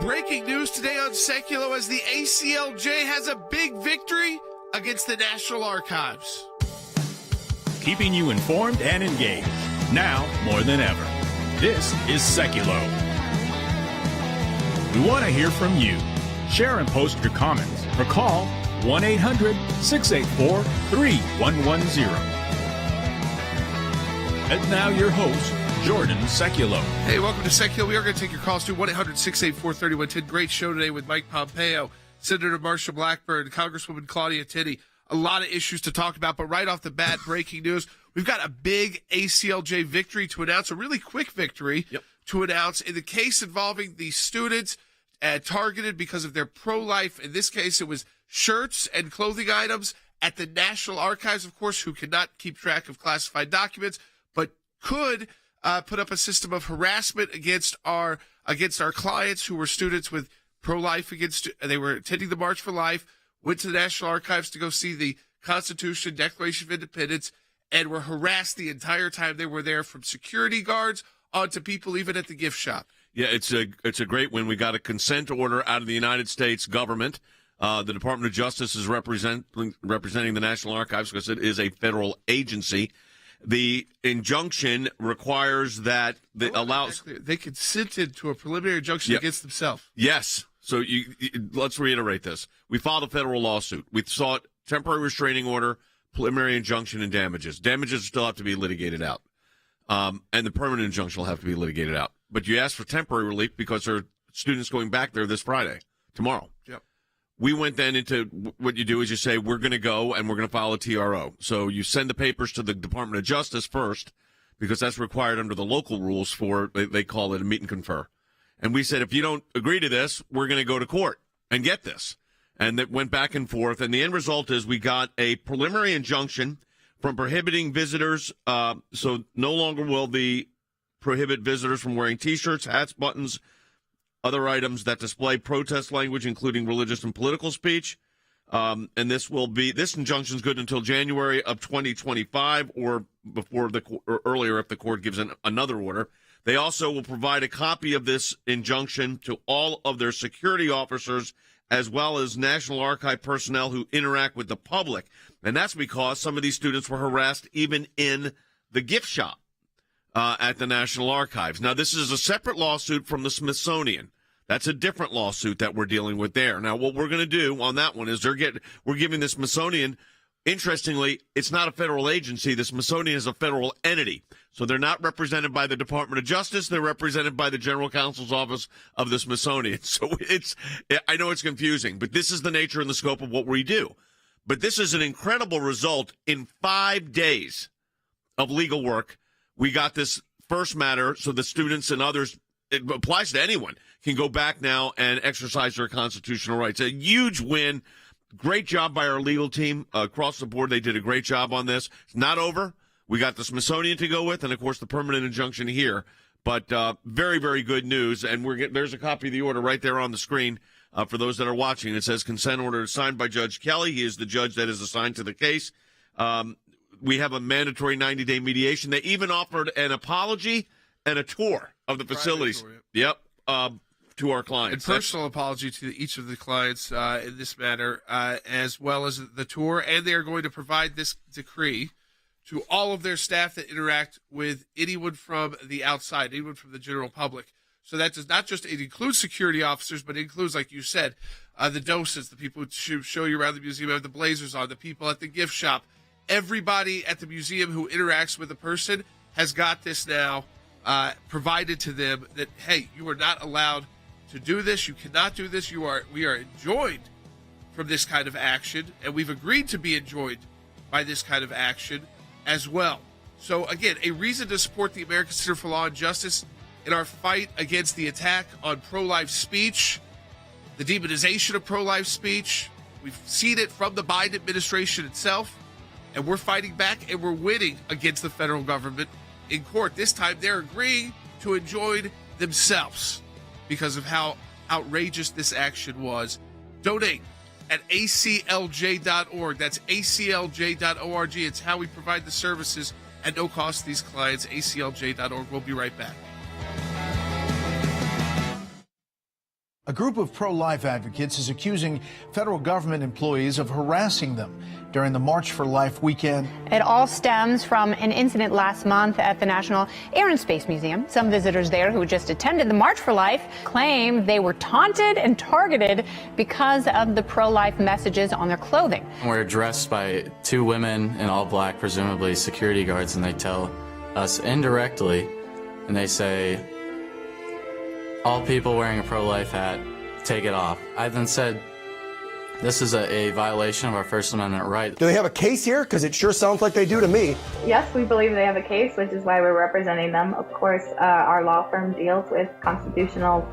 Breaking news today on Sekulow as the ACLJ has a big victory against the National Archives. Keeping you informed and engaged, now more than ever. This is Sekulow. We want to hear from you. Share and post your comments or call 1-800-684-3110. And now your host, Jordan Sekulow. Hey, welcome to Sekulow. We are going to take your calls to 1-800-684-3110. Great show today with Mike Pompeo, Senator Marsha Blackburn, Congresswoman Claudia Tenney. A lot of issues to talk about, but right off the bat, breaking news. We've got a big ACLJ victory to announce, a really quick victory to announce in the case involving the students targeted because of their pro-life. In this case, it was shirts and clothing items at the National Archives, of course, who cannot keep track of classified documents, but could put up a system of harassment against our clients who were students with pro-life they were attending the March for Life, went to the National Archives to go see the Constitution, Declaration of Independence, and were harassed the entire time they were there, from security guards on to people even at the gift shop. Yeah, it's a great win. We got a consent order out of the United States government. The Department of Justice is representing the National Archives because it is a federal agency. The injunction requires that they consented to a preliminary injunction against themselves. Yes. So let's reiterate this. We filed a federal lawsuit. We sought temporary restraining order, preliminary injunction, and damages. Damages still have to be litigated out. And the permanent injunction will have to be litigated out. But you asked for temporary relief because there are students going back there this Friday, tomorrow. Yep. We went then into what you do is you say, we're going to go and we're going to file a TRO. So you send the papers to the Department of Justice first, because that's required under the local rules for, they call it a meet and confer. And we said, if you don't agree to this, we're going to go to court and get this. And that went back and forth. And the end result is we got a preliminary injunction from prohibiting visitors. So no longer will the prohibit visitors from wearing T-shirts, hats, buttons, other items that display protest language, including religious and political speech. And this injunction is good until January of 2025 or earlier if the court gives another order. They also will provide a copy of this injunction to all of their security officers as well as National Archive personnel who interact with the public. And that's because some of these students were harassed even in the gift shop at the National Archives. Now, this is a separate lawsuit from the Smithsonian. That's a different lawsuit that we're dealing with there. Now, what we're going to do on that one is we're giving the Smithsonian, interestingly, it's not a federal agency. The Smithsonian is a federal entity. So they're not represented by the Department of Justice. They're represented by the General Counsel's Office of the Smithsonian. So I know it's confusing, but this is the nature and the scope of what we do. But this is an incredible result. In 5 days of legal work, we got this first matter so the students and others, it applies to anyone, can go back now and exercise their constitutional rights. A huge win. Great job by our legal team across the board. They did a great job on this. It's not over. We got the Smithsonian to go with, and, of course, the permanent injunction here. But very, very good news. And there's a copy of the order right there on the screen for those that are watching. It says consent order signed by Judge Kelly. He is the judge that is assigned to the case. We have a mandatory 90-day mediation. They even offered an apology and a tour of the facilities. Tour, to our clients. And personal apology to each of the clients in this matter, as well as the tour. And they are going to provide this decree to all of their staff that interact with anyone from the outside, anyone from the general public. So that does not just, it includes security officers, but it includes, like you said, the docents, the people who show you around the museum, have the blazers on, the people at the gift shop. Everybody at the museum who interacts with a person has got this now provided to them that, hey, you are not allowed to do this. You cannot do this. We are enjoined from this kind of action, and we've agreed to be enjoined by this kind of action as well. So, again, a reason to support the American Center for Law and Justice in our fight against the attack on pro-life speech, the demonization of pro-life speech. We've seen it from the Biden administration itself, and we're fighting back, and we're winning against the federal government in court. This time, they're agreeing to enjoin themselves because of how outrageous this action was. Donate at ACLJ.org. That's ACLJ.org. It's how we provide the services at no cost to these clients. ACLJ.org. We'll be right back. A group of pro-life advocates is accusing federal government employees of harassing them during the March for Life weekend. It all stems from an incident last month at the National Air and Space Museum. Some visitors there who just attended the March for Life claim they were taunted and targeted because of the pro-life messages on their clothing. We're addressed by two women in all black, presumably security guards, and they tell us indirectly, and they say, all people wearing a pro-life hat, take it off. I then said, this is a violation of our First Amendment right. Do they have a case here? Because it sure sounds like they do to me. Yes, we believe they have a case, which is why we're representing them. Of course, our law firm deals with constitutional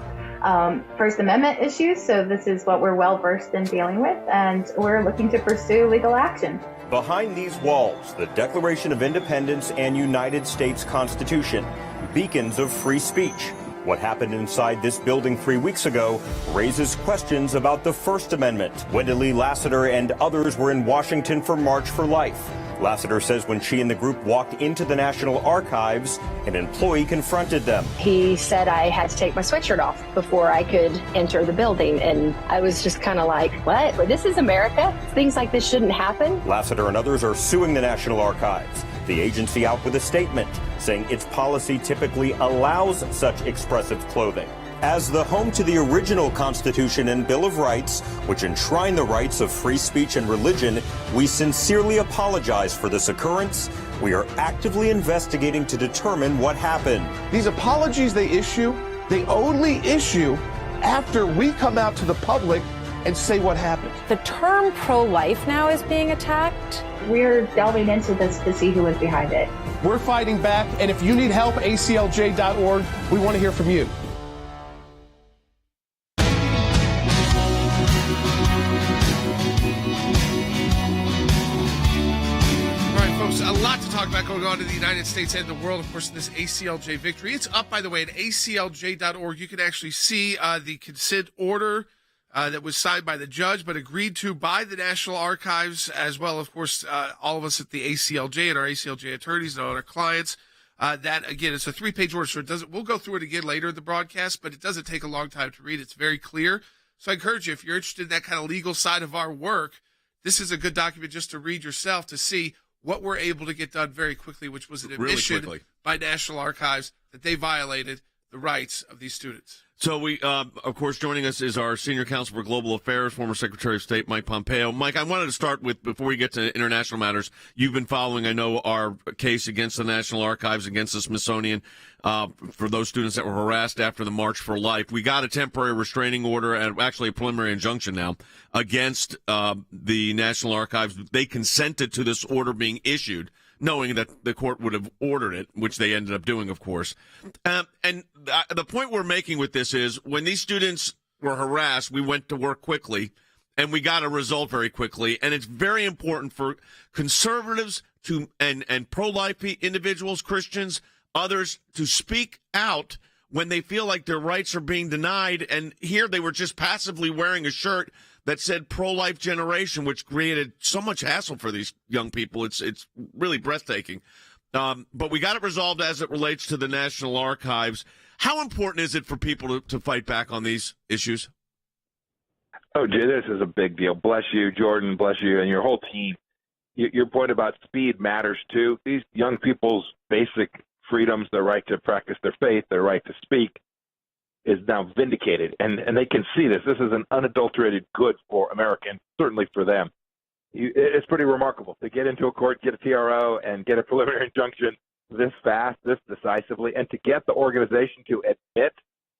First Amendment issues, so this is what we're well versed in dealing with, and we're looking to pursue legal action. Behind these walls, the Declaration of Independence and United States Constitution, beacons of free speech. What happened inside this building 3 weeks ago raises questions about the First Amendment. Wendy Lassiter and others were in Washington for March for Life. Lassiter says when she and the group walked into the National Archives, an employee confronted them. He said I had to take my sweatshirt off before I could enter the building, and I was just kind of like, what? This is America? Things like this shouldn't happen. Lassiter and others are suing the National Archives. The agency out with a statement saying its policy typically allows such expressive clothing. As the home to the original Constitution and Bill of Rights, which enshrine the rights of free speech and religion, we sincerely apologize for this occurrence. We are actively investigating to determine what happened. These apologies they only issue after we come out to the public and say what happened. The term pro-life now is being attacked. We're delving into this to see who is behind it. We're fighting back, and if you need help, ACLJ.org, we want to hear from you. A lot to talk about going on in the United States and the world, of course, in this ACLJ victory. It's up, by the way, at ACLJ.org. You can actually see the consent order that was signed by the judge but agreed to by the National Archives, as well, of course, all of us at the ACLJ and our ACLJ attorneys and all our clients. That, again, it's a 3-page order, so we'll go through it again later in the broadcast, but it doesn't take a long time to read. It's very clear. So I encourage you, if you're interested in that kind of legal side of our work, this is a good document just to read yourself to see what we're able to get done very quickly, which was an admission by National Archives that they violated the rights of these students. So we, of course, joining us is our Senior Counsel for Global Affairs, former Secretary of State Mike Pompeo. Mike, I wanted to start with, before we get to international matters, you've been following, I know, our case against the National Archives, against the Smithsonian, for those students that were harassed after the March for Life. We got a temporary restraining order, and actually a preliminary injunction now, against the National Archives. They consented to this order being issued, knowing that the court would have ordered it, which they ended up doing, of course. And the point we're making with this is when these students were harassed, we went to work quickly, and we got a result very quickly. And it's very important for conservatives to and pro-life individuals, Christians, others, to speak out when they feel like their rights are being denied. And here they were just passively wearing a shirt that said pro-life generation, which created so much hassle for these young people. It's really breathtaking. But we got it resolved as it relates to the National Archives. How important is it for people to fight back on these issues? Oh, Jay, this is a big deal. Bless you, Jordan. Bless you and your whole team. Your point about speed matters, too. These young people's basic freedoms, their right to practice their faith, their right to speak, is now vindicated, and they can see this. This is an unadulterated good for Americans, certainly for them. It's pretty remarkable to get into a court, get a TRO, and get a preliminary injunction this fast, this decisively, and to get the organization to admit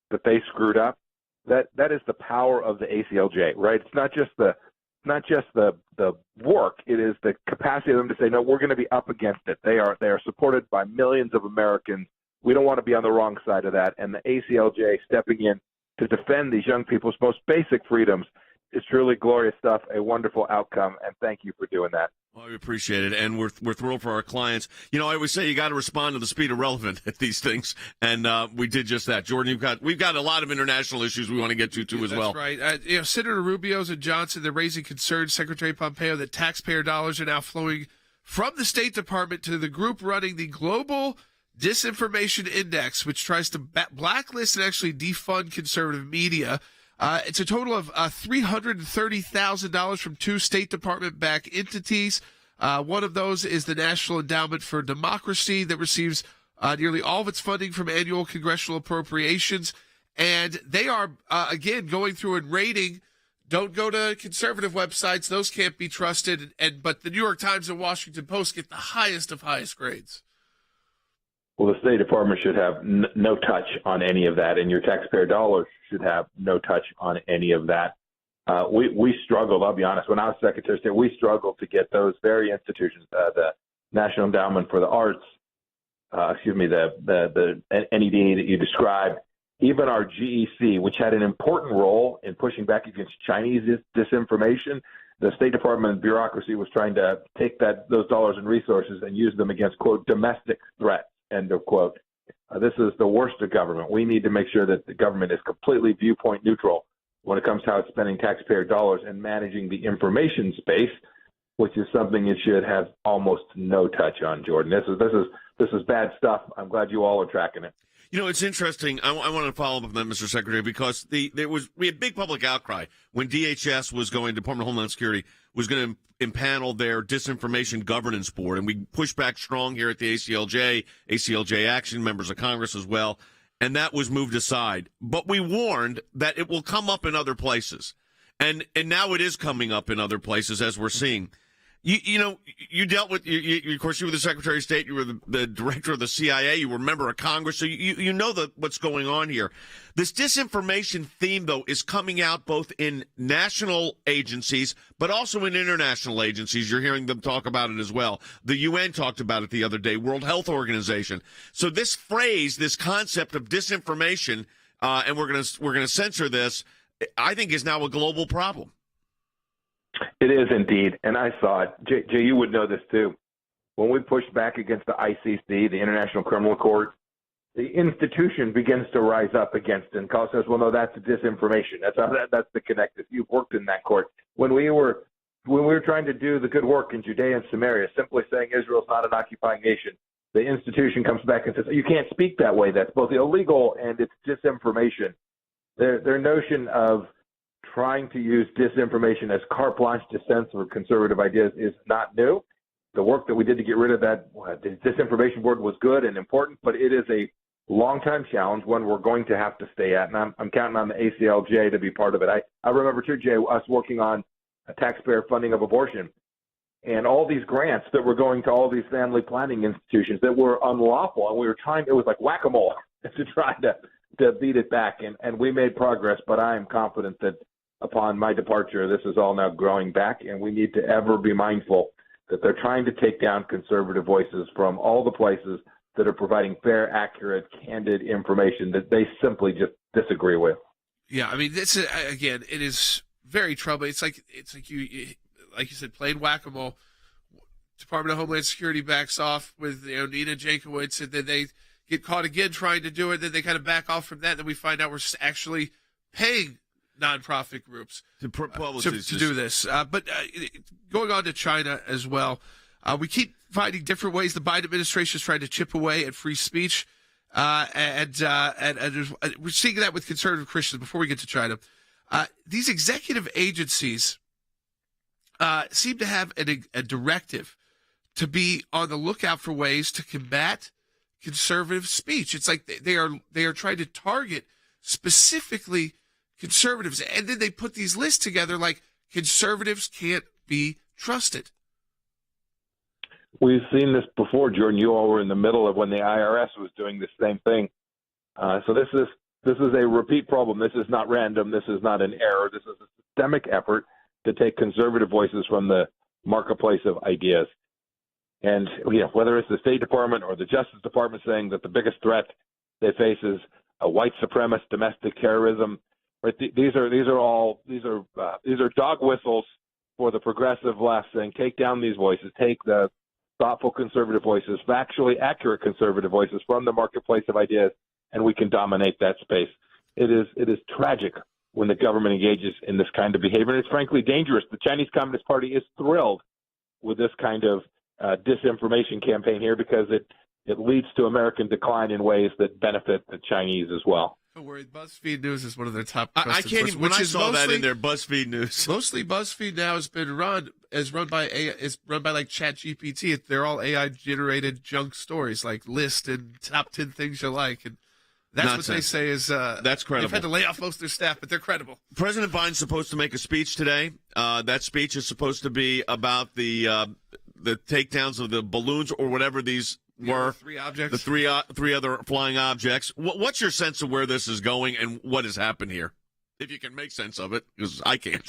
that they screwed up. That is the power of the ACLJ, right? It's not just the work; it is the capacity of them to say, no, we're going to be up against it. They are supported by millions of Americans. We don't want to be on the wrong side of that. And the ACLJ stepping in to defend these young people's most basic freedoms is truly glorious stuff, a wonderful outcome, and thank you for doing that. Well, we appreciate it, and we're thrilled for our clients. You know, I always say you got to respond to the speed of relevance at these things, and we did just that. Jordan, we've got a lot of international issues we want to get to too as well. That's right. Senator Rubio's and Johnson, they're raising concerns, Secretary Pompeo, that taxpayer dollars are now flowing from the State Department to the group running the Global Disinformation Index, which tries to blacklist and actually defund conservative media. It's a total of $330,000 from two State Department-backed entities. One of those is the National Endowment for Democracy that receives nearly all of its funding from annual congressional appropriations. And they are, again, going through and rating. Don't go to conservative websites. Those can't be trusted. But the New York Times and Washington Post get the highest of highest grades. Well, the State Department should have no touch on any of that, and your taxpayer dollars should have no touch on any of that. We struggled, I'll be honest, when I was Secretary of State, we struggled to get those very institutions, the National Endowment for the Arts, the NED that you described, even our GEC, which had an important role in pushing back against Chinese disinformation. The State Department bureaucracy was trying to take those dollars and resources and use them against, quote, domestic threats, end of quote. This is the worst of government. We need to make sure that the government is completely viewpoint neutral when it comes to how it's spending taxpayer dollars and managing the information space, which is something it should have almost no touch on, Jordan. This is bad stuff. I'm glad you all are tracking it. You know, it's interesting. I want to follow up on that, Mr. Secretary, because we had big public outcry when DHS was going, Department of Homeland Security was going to impanel their disinformation governance board, and we pushed back strong here at the ACLJ Action, members of Congress as well, and that was moved aside. But we warned that it will come up in other places, and now it is coming up in other places, as we're seeing. You dealt with, of course, you were the Secretary of State, you were the director of the CIA, you were a member of Congress, so you know what's going on here. This disinformation theme, though, is coming out both in national agencies, but also in international agencies. You're hearing them talk about it as well. The UN talked about it the other day, World Health Organization. So this phrase, this concept of disinformation, and we're gonna censor this, I think is now a global problem. It is indeed, and I saw it. Jay, you would know this too. When we pushed back against the ICC, the International Criminal Court, the institution begins to rise up against it and says, well, no, that's disinformation. That's the connective. You've worked in that court. When we were trying to do the good work in Judea and Samaria, simply saying Israel's not an occupying nation, the institution comes back and says, you can't speak that way. That's both illegal and it's disinformation. Their notion of trying to use disinformation as carte blanche to censor conservative ideas is not new. The work that we did to get rid of that disinformation board was good and important, but it is a long-time challenge, one we're going to have to stay at, and I'm counting on the ACLJ to be part of it. I remember, too, Jay, us working on a taxpayer funding of abortion and all these grants that were going to all these family planning institutions that were unlawful, and we were trying, it was like whack-a-mole to try to beat it back, and we made progress, but I am confident that upon my departure, this is all now growing back, and we need to ever be mindful that they're trying to take down conservative voices from all the places that are providing fair, accurate, candid information that they simply just disagree with. Yeah, I mean, this is, again, it is very troubling. It's like you said, playing whack-a-mole. Department of Homeland Security backs off with Nina Jankowicz, and then they get caught again trying to do it. Then they kind of back off from that. Then we find out we're actually paying nonprofit groups to do this. But going on to China as well, we keep finding different ways the Biden administration is trying to chip away at free speech, and we're seeing that with conservative Christians. Before we get to China, these executive agencies seem to have a directive to be on the lookout for ways to combat conservative speech. It's like they are trying to target specifically conservatives, and then they put these lists together like conservatives can't be trusted. We've seen this before, Jordan. You all were in the middle of when the IRS was doing the same thing. So this is a repeat problem. This is not random. This is not an error. This is a systemic effort to take conservative voices from the marketplace of ideas. And whether it's the State Department or the Justice Department saying that the biggest threat they face is a white supremacist domestic terrorism. Right? These are dog whistles for the progressive left saying, take down these voices, take the thoughtful conservative voices, factually accurate conservative voices from the marketplace of ideas, and we can dominate that space. It is tragic when the government engages in this kind of behavior, and it's frankly dangerous. The Chinese Communist Party is thrilled with this kind of disinformation campaign here because it leads to American decline in ways that benefit the Chinese as well. Don't worry, BuzzFeed News is one of their top. I can't even. When I saw that in there, BuzzFeed News. Mostly BuzzFeed now is run by like ChatGPT. They're all AI generated junk stories like list and top 10 things you like, and that's Nonsense. what they say is that's credible. They've had to lay off most of their staff, but they're credible. President Biden's supposed to make a speech today. That speech is supposed to be about the takedowns of the balloons or whatever these were. Three objects. The three other flying objects. What's your sense of where this is going and what has happened here? If you can make sense of it, because I can't.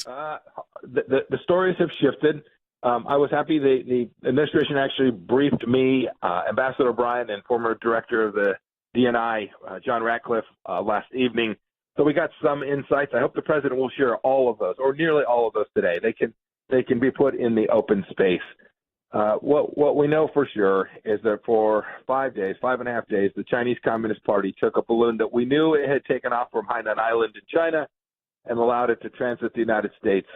The stories have shifted. I was happy the administration actually briefed me, Ambassador O'Brien, and former director of the DNI, John Ratcliffe, last evening. So we got some insights. I hope the president will share all of those, or nearly all of those today. They can be put in the open space. What we know for sure is that for 5.5 days, the Chinese Communist Party took a balloon that we knew it had taken off from Hainan Island in China and allowed it to transit the United States,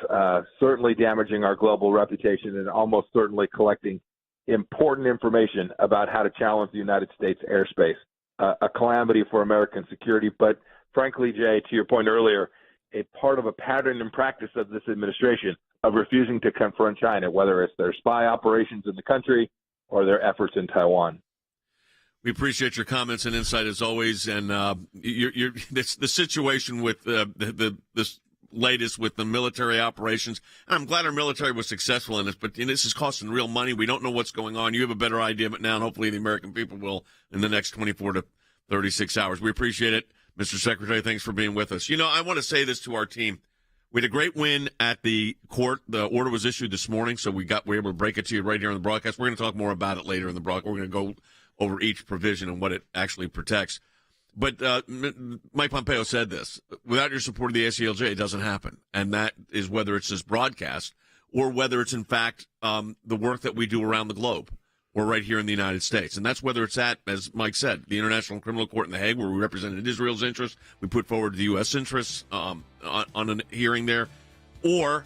certainly damaging our global reputation and almost certainly collecting important information about how to challenge the United States airspace. A calamity for American security, but frankly, Jay, to your point earlier, a part of a pattern and practice of this administration of refusing to confront China, whether it's their spy operations in the country or their efforts in Taiwan. We appreciate your comments and insight as always, and the situation with this latest with the military operations. And I'm glad our military was successful in this, but this is costing real money. We don't know what's going on. You have a better idea of it now, and hopefully the American people will in the next 24 to 36 hours. We appreciate it. Mr. Secretary, thanks for being with us. I want to say this to our team. We had a great win at the court. The order was issued this morning, so we were able to break it to you right here on the broadcast. We're going to talk more about it later in the broadcast. We're going to go over each provision and what it actually protects. But Mike Pompeo said this: without your support of the ACLJ, it doesn't happen. And that is whether it's this broadcast or whether it's, in fact, the work that we do around the globe or right here in the United States. And that's whether it's at, as Mike said, the International Criminal Court in The Hague, where we represented Israel's interests. We put forward the U.S. interests on a hearing there, or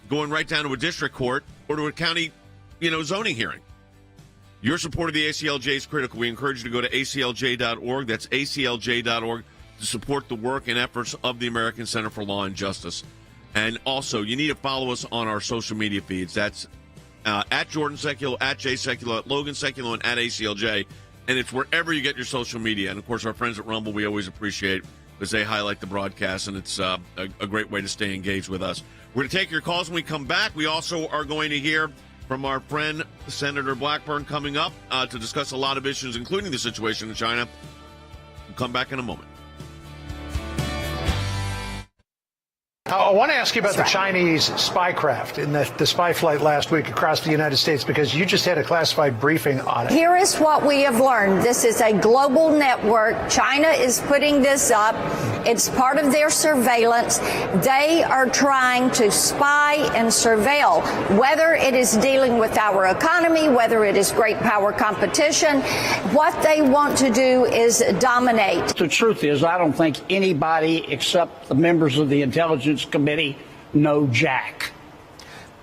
going right down to a district court or to a county, zoning hearing. Your support of the ACLJ is critical. We encourage you to go to aclj.org. That's aclj.org to support the work and efforts of the American Center for Law and Justice. And also, you need to follow us on our social media feeds. That's at Jordan Sekulow, at Jay Sekulow, at Logan Sekulow, and at ACLJ. And it's wherever you get your social media. And, of course, our friends at Rumble, we always appreciate because they highlight the broadcast, and it's a great way to stay engaged with us. We're going to take your calls when we come back. We also are going to hear from our friend Senator Blackburn coming up to discuss a lot of issues, including the situation in China. We'll come back in a moment. I want to ask you about the Chinese spy craft and the spy flight last week across the United States, because you just had a classified briefing on it. Here is what we have learned. This is a global network. China is putting this up. It's part of their surveillance. They are trying to spy and surveil, whether it is dealing with our economy, whether it is great power competition. What they want to do is dominate. The truth is, I don't think anybody except the members of the Intelligence Committee know jack.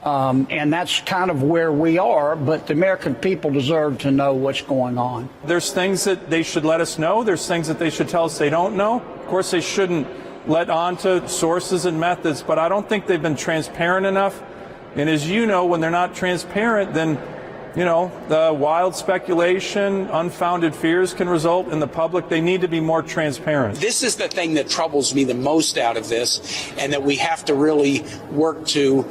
And that's kind of where we are, but the American people deserve to know what's going on. There's things that they should let us know. There's things that they should tell us they don't know. Of course, they shouldn't let on to sources and methods, but I don't think they've been transparent enough. And as you know, when they're not transparent, then the wild speculation, unfounded fears can result in the public. They need to be more transparent. This is the thing that troubles me the most out of this, and that we have to really work to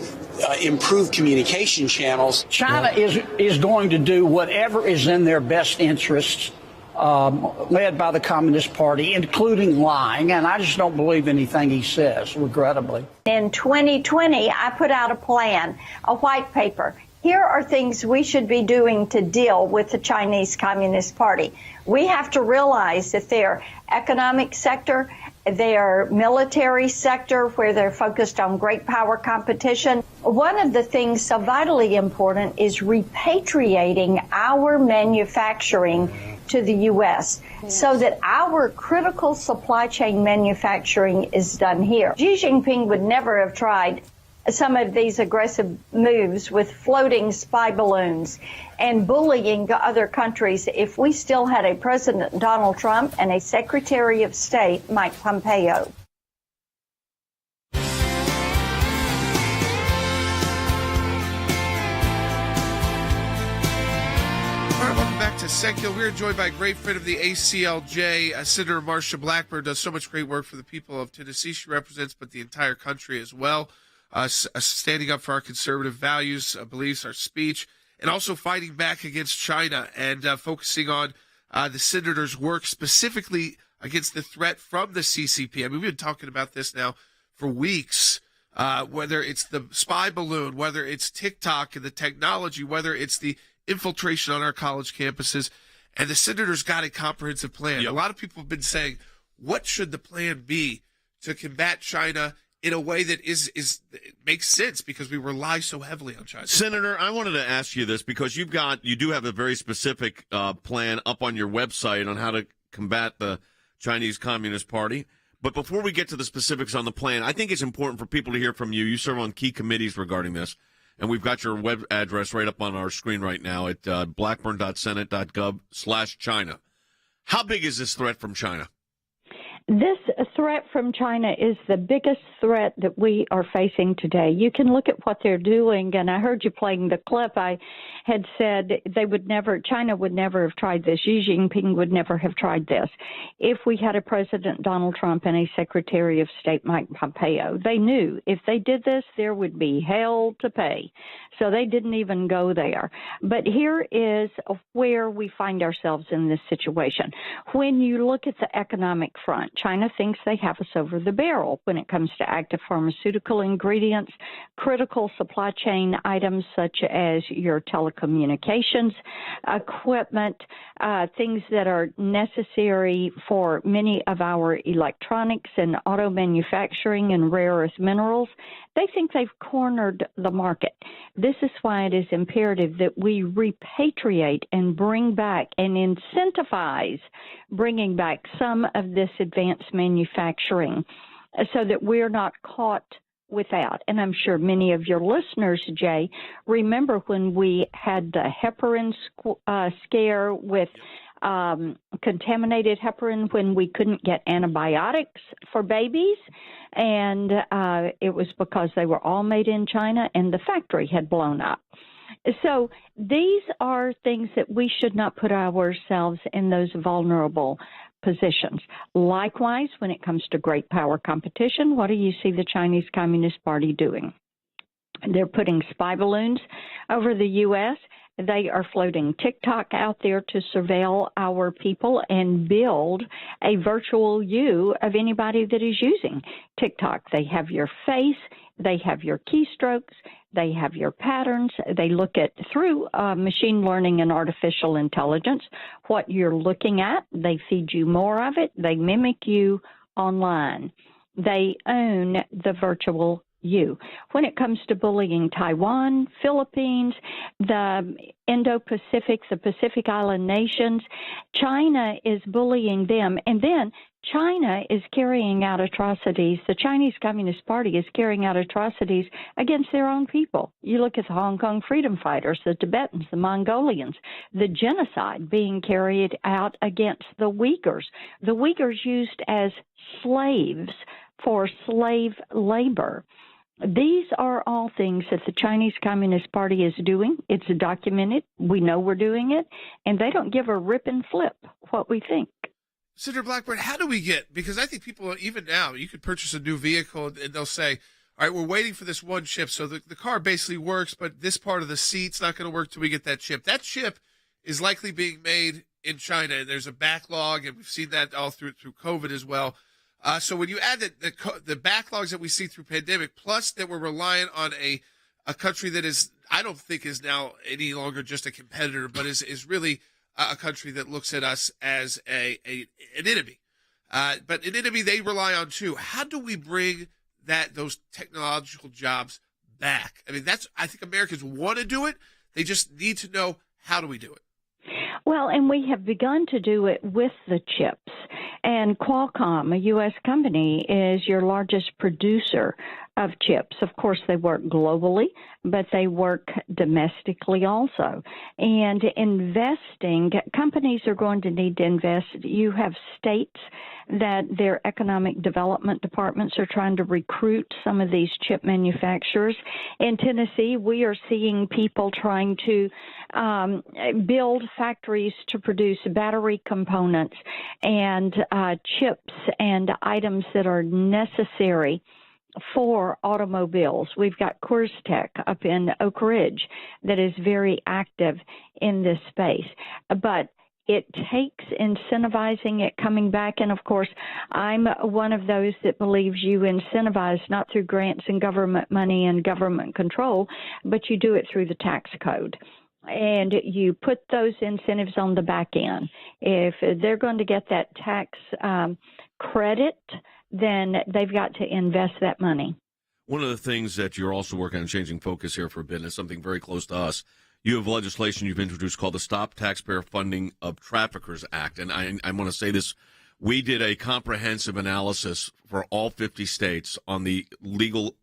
improve communication channels. China is going to do whatever is in their best interests, led by the Communist Party, including lying, and I just don't believe anything he says, regrettably. In 2020, I put out a plan, a white paper. Here are things we should be doing to deal with the Chinese Communist Party. We have to realize that their economic sector, their military sector, where they're focused on great power competition. One of the things so vitally important is repatriating our manufacturing to the U.S. so that our critical supply chain manufacturing is done here. Xi Jinping would never have tried some of these aggressive moves with floating spy balloons and bullying other countries if we still had a President Donald Trump and a Secretary of State, Mike Pompeo. Welcome back to Sekulow. We're joined by a great friend of the ACLJ, Senator Marsha Blackburn, does so much great work for the people of Tennessee she represents, but the entire country as well, standing up for our conservative values, beliefs, our speech, and also fighting back against China and focusing on the senator's work specifically against the threat from the CCP. I mean, we've been talking about this now for weeks, whether it's the spy balloon, whether it's TikTok and the technology, whether it's the infiltration on our college campuses, and the senator's got a comprehensive plan. Yep. A lot of people have been saying, what should the plan be to combat China in a way that makes sense, because we rely so heavily on China? Senator, I wanted to ask you this because you do have a very specific plan up on your website on how to combat the Chinese Communist Party. But before we get to the specifics on the plan, I think it's important for people to hear from you. You serve on key committees regarding this. And we've got your web address right up on our screen right now at blackburn.senate.gov/China. How big is this threat from China? This threat from China is the biggest threat that we are facing today. You can look at what they're doing, and I heard you playing the clip. I had said China would never have tried this. Xi Jinping would never have tried this if we had a President Donald Trump and a Secretary of State Mike Pompeo. They knew if they did this, there would be hell to pay. So they didn't even go there. But here is where we find ourselves in this situation. When you look at the economic front, China thinks they have us over the barrel when it comes to active pharmaceutical ingredients, critical supply chain items such as your telecommunications equipment, things that are necessary for many of our electronics and auto manufacturing and rare earth minerals. They think they've cornered the market. This is why it is imperative that we repatriate and bring back and incentivize bringing back some of this advanced manufacturing so that we're not caught without. And I'm sure many of your listeners, Jay, remember when we had the heparin scare with contaminated heparin when we couldn't get antibiotics for babies, and it was because they were all made in China and the factory had blown up. So these are things that we should not put ourselves in those vulnerable positions. Likewise, when it comes to great power competition, what do you see the Chinese Communist Party doing? They're putting spy balloons over the U.S. They are floating TikTok out there to surveil our people and build a virtual you of anybody that is using TikTok. They have your face, they have your keystrokes, they have your patterns. They look at, through machine learning and artificial intelligence, what you're looking at. They feed you more of it. They mimic you online. They own the virtual you. When it comes to bullying Taiwan, Philippines, the Indo-Pacific, the Pacific Island nations, China is bullying them. And then China is carrying out atrocities. The Chinese Communist Party is carrying out atrocities against their own people. You look at the Hong Kong freedom fighters, the Tibetans, the Mongolians, the genocide being carried out against the Uyghurs. The Uyghurs used as slaves for slave labor. These are all things that the Chinese Communist Party is doing. It's documented. We know we're doing it. And they don't give a rip and flip what we think. Senator Blackburn, how do we get, because I think people, even now, you could purchase a new vehicle and they'll say, all right, we're waiting for this one chip. So the car basically works, but this part of the seat's not going to work till we get that chip. That chip is likely being made in China, and there's a backlog, and we've seen that all through COVID as well. So when you add the backlogs that we see through pandemic, plus that we're reliant on a country that is, I don't think is now any longer just a competitor, but is really a country that looks at us as an enemy. But an enemy they rely on too. How do we bring those technological jobs back? I mean, I think Americans want to do it. They just need to know, how do we do it? Well, and we have begun to do it with the chips. And Qualcomm, a U.S. company, is your largest producer of chips. Of course, they work globally, but they work domestically also. And investing, companies are going to need to invest. You have states that their economic development departments are trying to recruit some of these chip manufacturers. In Tennessee, we are seeing people trying to build factories to produce battery components and chips and items that are necessary for automobiles. We've got Coors Tech up in Oak Ridge that is very active in this space. But it takes incentivizing it coming back. And, of course, I'm one of those that believes you incentivize not through grants and government money and government control, but you do it through the tax code. And you put those incentives on the back end. If they're going to get that tax credit, then they've got to invest that money. One of the things that you're also working on, changing focus here for a bit, and something very close to us. You have legislation you've introduced called the Stop Taxpayer Funding of Traffickers Act. And I want to say this. We did a comprehensive analysis for all 50 states on the legal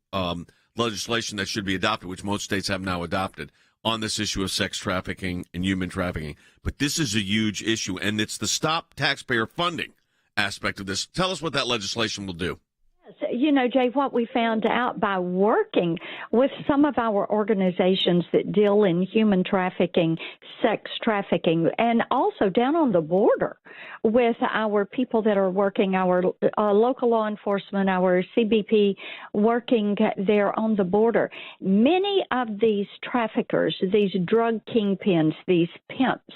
legislation that should be adopted, which most states have now adopted, on this issue of sex trafficking and human trafficking. But this is a huge issue, and it's the Stop Taxpayer Funding aspect of this. Tell us what that legislation will do. You know, Jay, what we found out by working with some of our organizations that deal in human trafficking, sex trafficking, and also down on the border with our people that are working, our local law enforcement, our CBP working there on the border. Many of these traffickers, these drug kingpins, these pimps,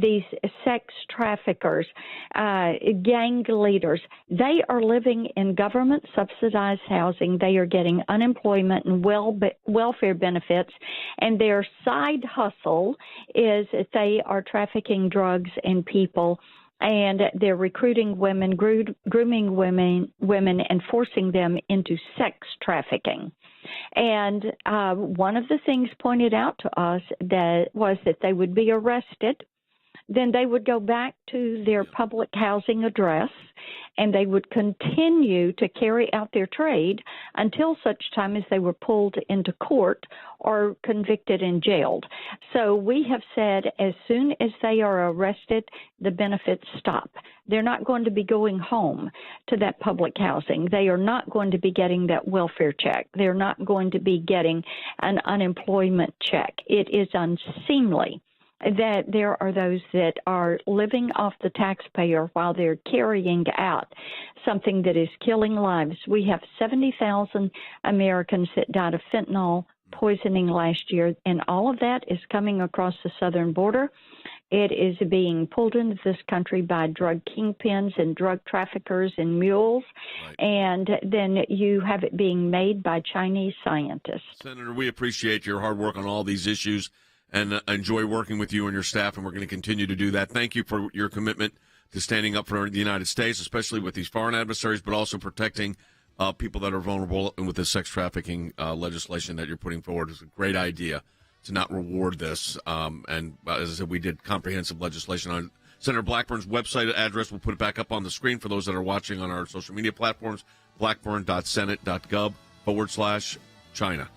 these sex traffickers, gang leaders, they are living in government subsidized housing. They are getting unemployment and welfare benefits, and their side hustle is that they are trafficking drugs and people, and they're recruiting women, grooming women, and forcing them into sex trafficking. And one of the things pointed out to us was that they would be arrested. Then they would go back to their public housing address, and they would continue to carry out their trade until such time as they were pulled into court or convicted and jailed. So we have said as soon as they are arrested, the benefits stop. They're not going to be going home to that public housing. They are not going to be getting that welfare check. They're not going to be getting an unemployment check. It is unseemly that there are those that are living off the taxpayer while they're carrying out something that is killing lives. We have 70,000 Americans that died of fentanyl poisoning last year, and all of that is coming across the southern border. It is being pulled into this country by drug kingpins and drug traffickers and mules, and then you have it being made by Chinese scientists. Senator, we appreciate your hard work on all these issues and enjoy working with you and your staff, and we're going to continue to do that. Thank you for your commitment to standing up for the United States, especially with these foreign adversaries, but also protecting people that are vulnerable, and with the sex trafficking legislation that you're putting forward. It's a great idea to not reward this. And as I said, we did comprehensive legislation on Senator Blackburn's website address. We'll put it back up on the screen for those that are watching on our social media platforms, blackburn.senate.gov/China.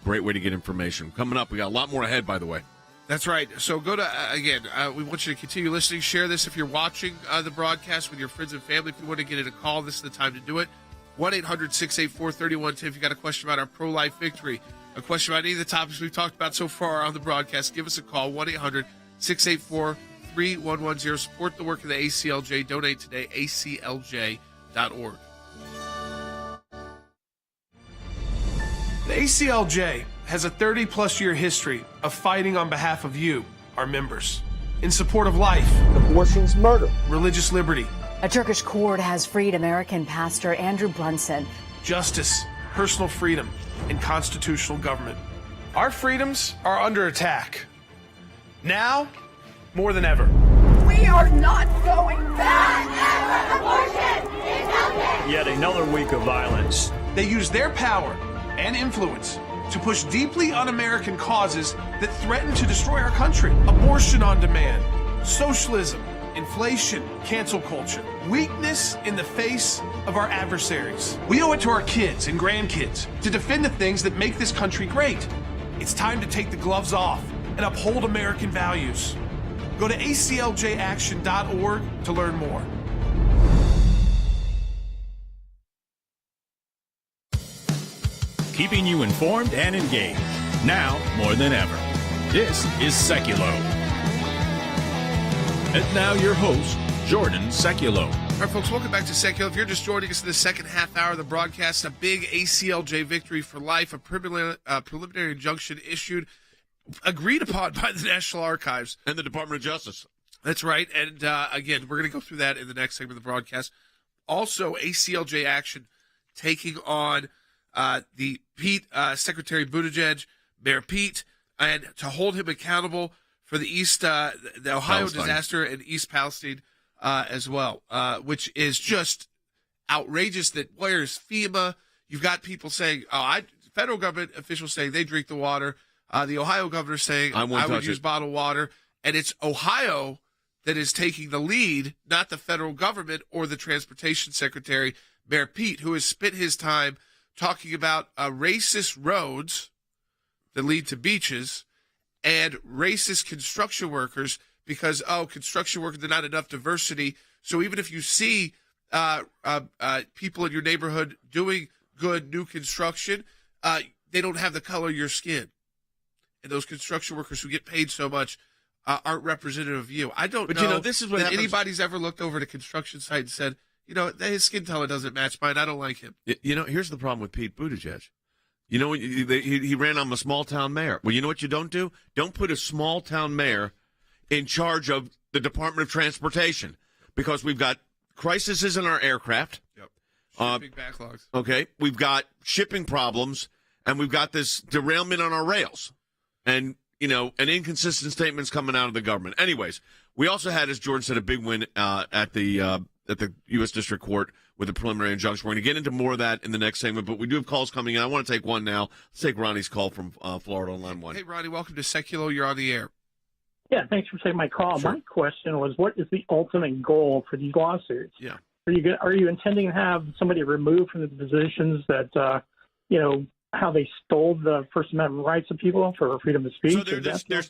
Great way to get information. Coming up, we got a lot more ahead, by the way. That's right. So go to, again, we want you to continue listening. Share this if you're watching the broadcast with your friends and family. If you want to get in a call, this is the time to do it. 1-800-684-3110. If you got a question about our pro-life victory, a question about any of the topics we've talked about so far on the broadcast, give us a call, 1-800-684-3110. Support the work of the ACLJ. Donate today, aclj.org. The ACLJ has a 30-plus year history of fighting on behalf of you, our members, in support of life, abortion's murder, religious liberty. A Turkish court has freed American pastor Andrew Brunson. Justice, personal freedom, and constitutional government. Our freedoms are under attack. Now, more than ever. We are not going back. Abortion is healthy. Yet another week of violence. They use their power and influence to push deeply un-American causes that threaten to destroy our country. Abortion on demand, socialism, inflation, cancel culture, weakness in the face of our adversaries. We owe it to our kids and grandkids to defend the things that make this country great. It's time to take the gloves off and uphold American values. Go to acljaction.org to learn more. Keeping you informed and engaged. Now more than ever. This is Sekulow. And now your host, Jordan Sekulow. All right, folks, welcome back to Sekulow. If you're just joining us in the second half hour of the broadcast, a big ACLJ victory for life, a preliminary injunction issued, agreed upon by the National Archives. And the Department of Justice. That's right. And again, we're going to go through that in the next segment of the broadcast. Also, ACLJ action taking on the Secretary Buttigieg, Mayor Pete, and to hold him accountable for the the Ohio Palestine disaster and East Palestine as well, which is just outrageous. That where's FEMA? You've got people saying, federal government officials saying they drink the water. The Ohio governor saying I would use bottled water. And it's Ohio that is taking the lead, not the federal government or the transportation secretary, Mayor Pete, who has spent his time talking about racist roads that lead to beaches and racist construction workers because, construction workers, there's not enough diversity. So even if you see people in your neighborhood doing good new construction, they don't have the color of your skin. And those construction workers who get paid so much aren't representative of you. I don't know this is what happens. Anybody's ever looked over at a construction site and said, his skin color doesn't match mine. I don't like him. Here's the problem with Pete Buttigieg. He ran on a small-town mayor. Well, you know what you don't do? Don't put a small-town mayor in charge of the Department of Transportation because we've got crises in our aircraft. Yep. Big backlogs. Okay. We've got shipping problems, and we've got this derailment on our rails. And, and inconsistent statements coming out of the government. Anyways, we also had, as Jordan said, a big win at the U.S. District Court with a preliminary injunction. We're going to get into more of that in the next segment, but we do have calls coming in. I want to take one now. Let's take Ronnie's call from Florida on line 1. Hey, Ronnie, welcome to Sekulow. You're on the air. Yeah, thanks for taking my call. Sure. My question was, what is the ultimate goal for these lawsuits? Yeah. Are you intending to have somebody removed from the positions that, how they stole the First Amendment rights of people for freedom of speech? So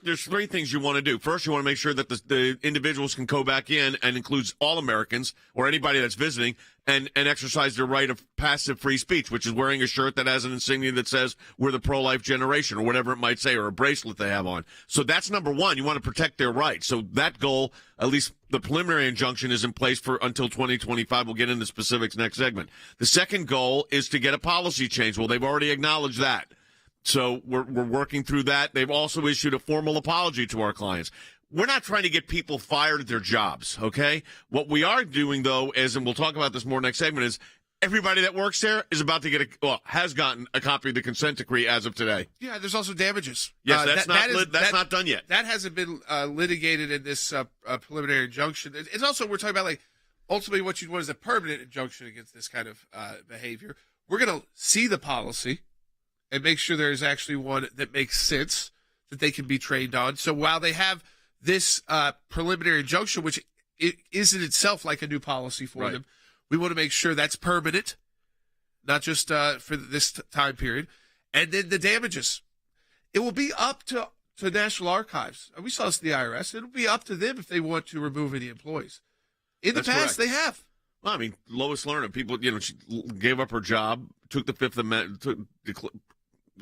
there's three things you want to do. First, you want to make sure that the individuals can go back in and includes all Americans or anybody that's visiting and exercise their right of passive free speech, which is wearing a shirt that has an insignia that says we're the pro-life generation or whatever it might say, or a bracelet they have on. So that's number one. You want to protect their rights. So that goal, at least the preliminary injunction, is in place for until 2025. We'll get into specifics next segment. The second goal is to get a policy change. Well, they've already acknowledged that. So we're working through that. They've also issued a formal apology to our clients. We're not trying to get people fired at their jobs, okay? What we are doing, though, is, and we'll talk about this more next segment, is everybody that works there is about to get has gotten a copy of the consent decree as of today. Yeah, there's also damages. Yes, that's not done yet. That hasn't been litigated in this preliminary injunction. It's also, we're talking about, ultimately what you want is a permanent injunction against this kind of behavior. We're going to see the policy and make sure there is actually one that makes sense that they can be trained on. So while they have this preliminary injunction, which is in itself like a new policy for them, we want to make sure that's permanent, not just for this time period. And then the damages. It will be up to National Archives. We saw this in the IRS. It'll be up to them if they want to remove any employees. In the past, they have. Well, I mean, Lois Lerner, people, she gave up her job, took the Fifth Amendment,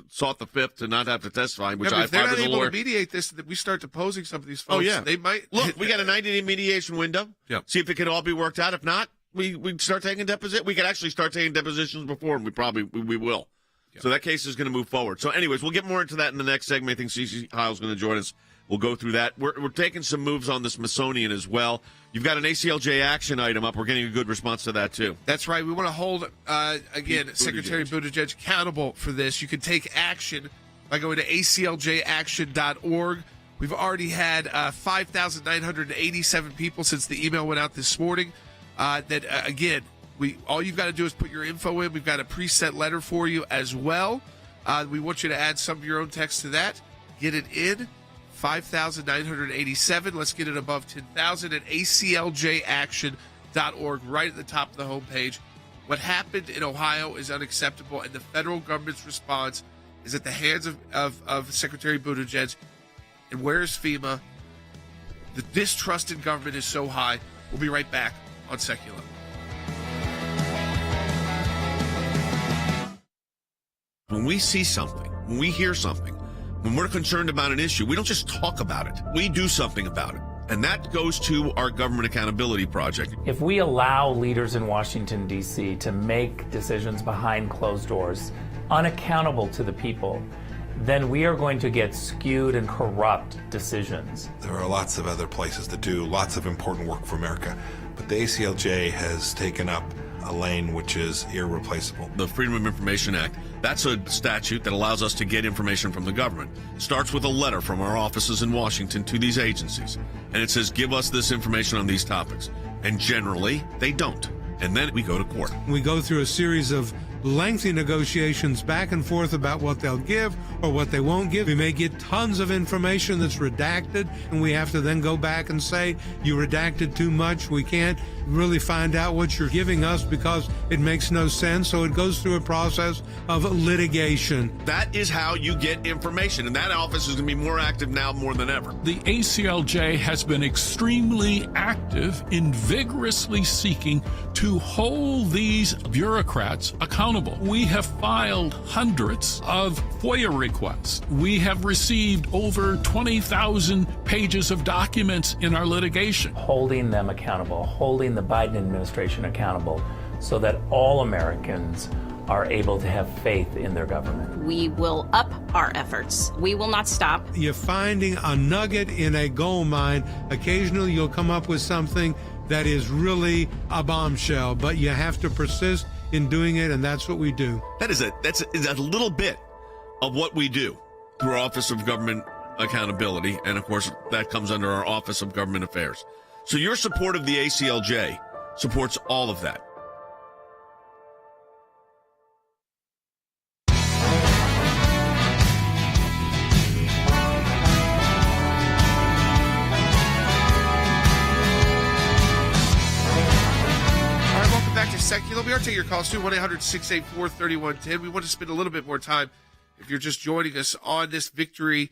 sought the Fifth to not have to testify, which if they're not able to mediate this, that we start deposing some of these folks. Oh, yeah. They might. Look, we got a 90-day mediation window. Yep. See if it can all be worked out. If not, we'd start taking depositions. We could actually start taking depositions before, and we will. Yep. So that case is going to move forward. So anyways, we'll get more into that in the next segment. I think CeCe Heil's going to join us. We'll go through that. We're taking some moves on the Smithsonian as well. You've got an ACLJ action item up. We're getting a good response to that, too. That's right. We want to hold, Secretary Buttigieg accountable for this. You can take action by going to acljaction.org. We've already had 5,987 people since the email went out this morning. All you've got to do is put your info in. We've got a preset letter for you as well. We want you to add some of your own text to that. Get it in. 5,987. Let's get it above 10,000 at ACLJaction.org, right at the top of the homepage. What happened in Ohio is unacceptable, and the federal government's response is at the hands of Secretary Buttigieg. And where is FEMA? The distrust in government is so high. We'll be right back on Sekulow. When we see something, when we hear something, when we're concerned about an issue, we don't just talk about it. We do something about it. And that goes to our Government Accountability Project. If we allow leaders in Washington, D.C. to make decisions behind closed doors, unaccountable to the people, then we are going to get skewed and corrupt decisions. There are lots of other places that do lots of important work for America, but the ACLJ has taken up a lane which is irreplaceable. The Freedom of Information Act, that's a statute that allows us to get information from the government. It starts with a letter from our offices in Washington to these agencies, and it says, give us this information on these topics. And generally, they don't. And then we go to court. We go through a series of lengthy negotiations back and forth about what they'll give or what they won't give. We may get tons of information that's redacted, and we have to then go back and say, you redacted too much. We can't really find out what you're giving us because it makes no sense. So it goes through a process of litigation. That is how you get information, and that office is going to be more active now more than ever. The ACLJ has been extremely active in vigorously seeking to hold these bureaucrats accountable. We have filed hundreds of FOIA requests. We have received over 20,000 pages of documents in our litigation. Holding them accountable, holding the Biden administration accountable so that all Americans are able to have faith in their government. We will up our efforts. We will not stop. You're finding a nugget in a gold mine. Occasionally you'll come up with something that is really a bombshell, but you have to persist in doing it, and that's what we do. That's a little bit of what we do through our Office of Government Accountability, and of course that comes under our Office of Government Affairs. So your support of the ACLJ supports all of that. Sekulow. We are taking your calls too, 1-800-684-3110. We want to spend a little bit more time, if you're just joining us, on this victory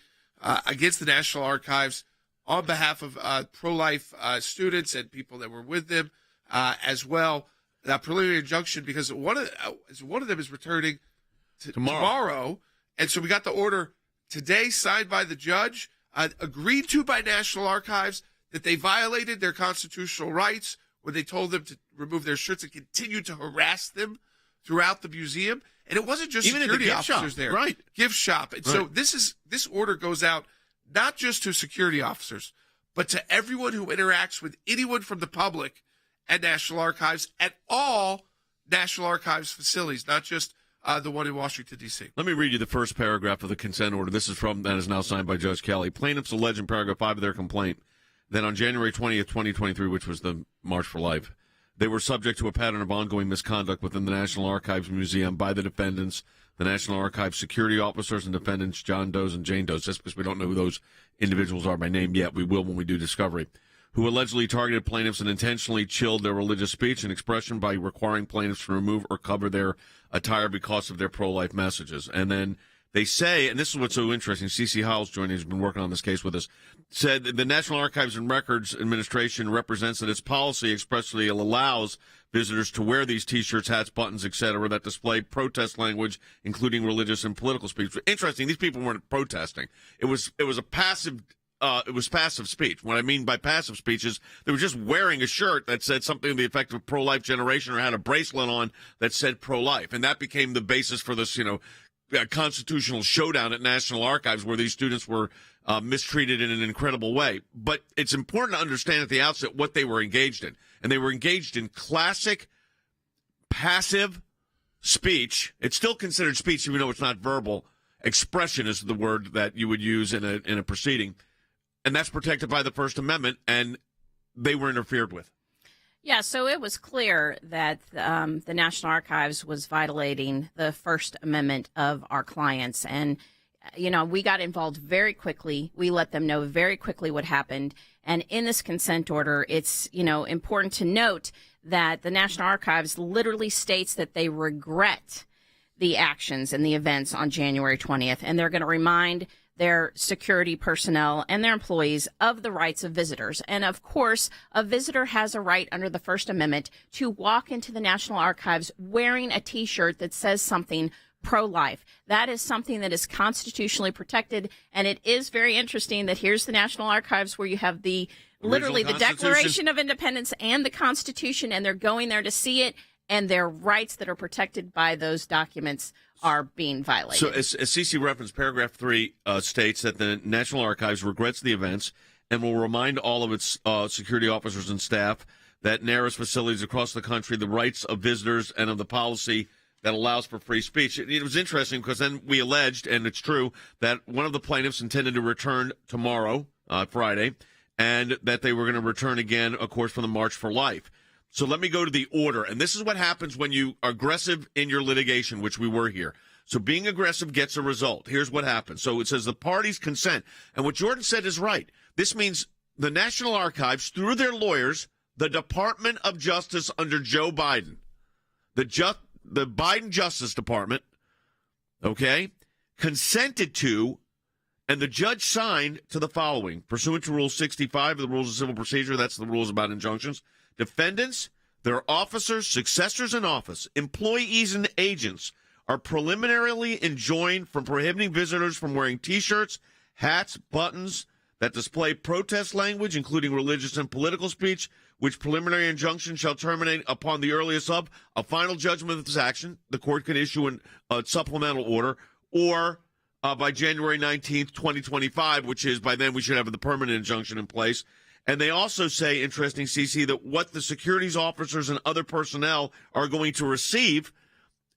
against the National Archives on behalf of pro-life students and people that were with them as well. That preliminary injunction, because one of them is returning tomorrow. And so we got the order today signed by the judge, agreed to by National Archives, that they violated their constitutional rights when they told them to remove their shirts and continued to harass them throughout the museum. And it wasn't just even security at the gift officers shop. there. Right. Gift shop. And so this order goes out not just to security officers, but to everyone who interacts with anyone from the public at National Archives, at all National Archives facilities, not just the one in Washington, D.C. Let me read you the first paragraph of the consent order. This is that is now signed by Judge Kelly. Plaintiffs allege in paragraph 5 of their complaint that on January 20th, 2023, which was the March for Life, they were subject to a pattern of ongoing misconduct within the National Archives Museum by the defendants, the National Archives security officers and defendants, John Does and Jane Does, just because we don't know who those individuals are by name yet. We will when we do discovery. Who allegedly targeted plaintiffs and intentionally chilled their religious speech and expression by requiring plaintiffs to remove or cover their attire because of their pro-life messages. And then they say, and this is what's so interesting, C.C. Howell's joining, who's been working on this case with us, said the National Archives and Records Administration represents that its policy expressly allows visitors to wear these T-shirts, hats, buttons, etc., that display protest language, including religious and political speech. Interesting, these people weren't protesting. It was a passive. It was passive speech. What I mean by passive speech is they were just wearing a shirt that said something to the effect of pro-life generation, or had a bracelet on that said pro-life, and that became the basis for this, constitutional showdown at National Archives, where these students were mistreated in an incredible way. But it's important to understand at the outset what they were engaged in. And they were engaged in classic passive speech. It's still considered speech, even though it's not verbal. Expression is the word that you would use in a proceeding. And that's protected by the First Amendment, and they were interfered with. Yeah, so it was clear that the National Archives was violating the First Amendment of our clients. And we got involved very quickly. We let them know very quickly what happened. And in this consent order, it's, important to note that the National Archives literally states that they regret the actions and the events on January 20th. And they're going to remind their security personnel and their employees of the rights of visitors. And of course, a visitor has a right under the First Amendment to walk into the National Archives wearing a T-shirt that says something pro-life. That is something that is constitutionally protected. And it is very interesting that here's the National Archives where you have literally the Declaration of Independence and the Constitution, and they're going there to see it, and their rights that are protected by those documents are being violated. So as CC referenced, paragraph 3 states that the National Archives regrets the events and will remind all of its security officers and staff that NARA's facilities across the country, the rights of visitors and of the policy that allows for free speech. It was interesting because then we alleged, and it's true, that one of the plaintiffs intended to return tomorrow, Friday, and that they were going to return again, of course, for the March for Life. So let me go to the order. And this is what happens when you are aggressive in your litigation, which we were here. So being aggressive gets a result. Here's what happens. So it says the parties consent. And what Jordan said is right. This means the National Archives, through their lawyers, the Department of Justice under Joe Biden, the Biden Justice Department, consented to, and the judge signed to the following. Pursuant to Rule 65 of the Rules of Civil Procedure, that's the rules about injunctions, defendants, their officers, successors in office, employees, and agents are preliminarily enjoined from prohibiting visitors from wearing T-shirts, hats, buttons that display protest language, including religious and political speech, which preliminary injunction shall terminate upon the earliest of a final judgment of this action. The court can issue a supplemental order, or by January 19th, 2025, which is by then we should have the permanent injunction in place. And they also say, interesting, CC, that what the securities officers and other personnel are going to receive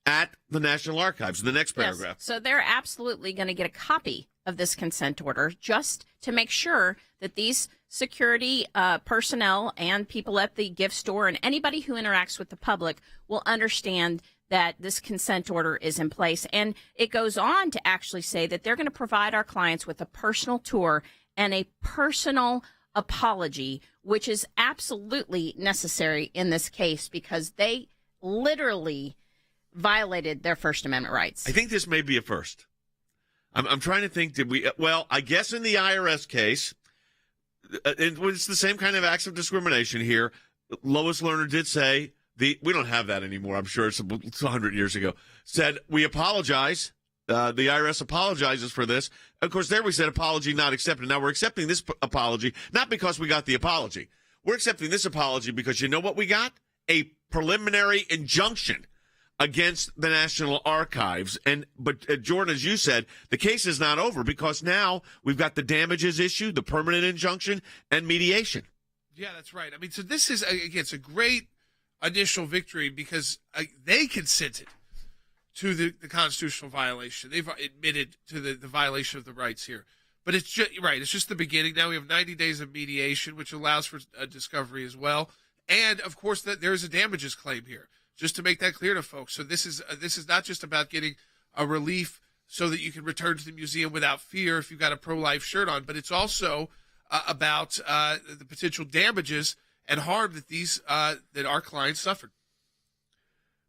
at the National Archives. The next paragraph. Yes. So they're absolutely going to get a copy of this consent order just to make sure that these security personnel and people at the gift store and anybody who interacts with the public will understand that this consent order is in place. And it goes on to actually say that they're going to provide our clients with a personal tour and a personal apology, which is absolutely necessary in this case because they literally violated their First Amendment rights. I think this may be a first. I'm trying to think, I guess in the IRS case, it's the same kind of acts of discrimination here. Lois Lerner did say, we don't have that anymore, I'm sure it's 100 years ago, said, we apologize. The IRS apologizes for this. Of course, there we said apology not accepted. Now we're accepting this apology, not because we got the apology. We're accepting this apology because you know what we got? A preliminary injunction against the National Archives. But Jordan, as you said, the case is not over because now we've got the damages issue, the permanent injunction, and mediation. Yeah, that's right. I mean, so this is, again, it's a great initial victory because they consented to the constitutional violation. They've admitted to the violation of the rights here. But it's just, right, it's just the beginning. Now we have 90 days of mediation, which allows for a discovery as well. And, of course, there's a damages claim here, just to make that clear to folks. So this is not just about getting a relief so that you can return to the museum without fear if you've got a pro-life shirt on, but it's also about the potential damages and harm that that our clients suffered.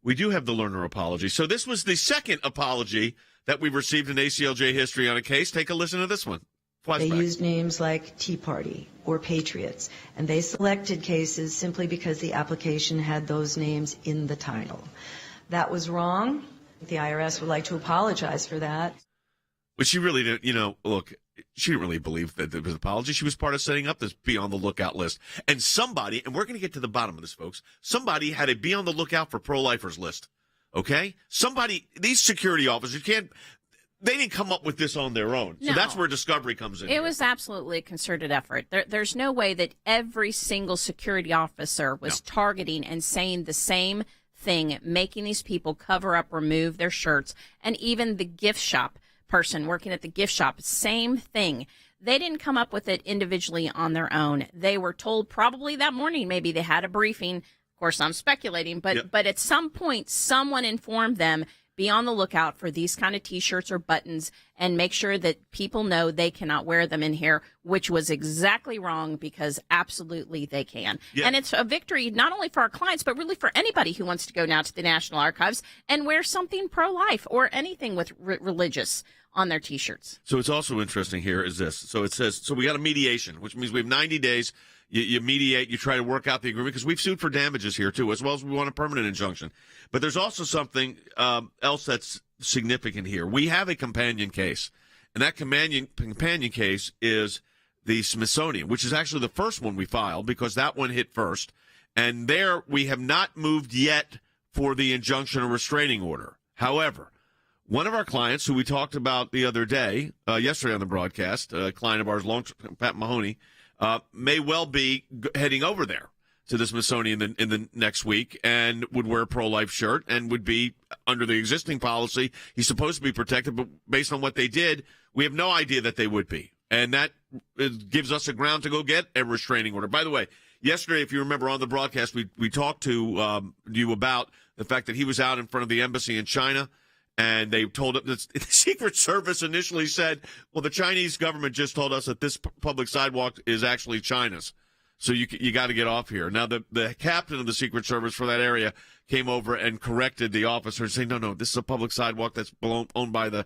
We do have the Lerner apology. So this was the second apology that we've received in ACLJ history on a case. Take a listen to this one. Flashback. They used names like Tea Party or Patriots, and they selected cases simply because the application had those names in the title. That was wrong. The IRS would like to apologize for that. But she really didn't, look, she didn't really believe that there was an apology. She was part of setting up this Be on the Lookout list. And somebody, and we're going to get to the bottom of this, folks, somebody had a Be on the Lookout for pro-lifers list, okay? These security officers they didn't come up with this on their own. So that's where discovery comes in. It was absolutely a concerted effort. There's no way that every single security officer was targeting and saying the same thing, making these people cover up, remove their shirts, and even the gift shop person working at the gift shop, same thing. They didn't come up with it individually on their own. They were told probably that morning, maybe they had a briefing. Of course, I'm speculating, but at some point, someone informed them, be on the lookout for these kind of T-shirts or buttons and make sure that people know they cannot wear them in here, which was exactly wrong, because absolutely they can. Yeah. And it's a victory not only for our clients, but really for anybody who wants to go now to the National Archives and wear something pro-life or anything with religious on their T-shirts. So it's also interesting here is this. So it says, so we got a mediation, which means we have 90 days. You mediate, you try to work out the agreement, because we've sued for damages here, too, as well as we want a permanent injunction. But there's also something else that's significant here. We have a companion case, and that companion case is the Smithsonian, which is actually the first one we filed, because that one hit first. And there we have not moved yet for the injunction or restraining order. However, one of our clients, who we talked about the other day, yesterday on the broadcast, a client of ours, Pat Mahoney, may well be heading over there to the Smithsonian in the next week, and would wear a pro-life shirt and would be, under the existing policy, he's supposed to be protected, but based on what they did, we have no idea that they would be. And that gives us a ground to go get a restraining order. By the way, yesterday, if you remember on the broadcast, we talked to you about the fact that he was out in front of the embassy in China, and they told him, the Secret Service initially said, well, the Chinese government just told us that this public sidewalk is actually China's. So you got to get off here. Now, the captain of the Secret Service for that area came over and corrected the officer, saying, no, this is a public sidewalk that's owned by the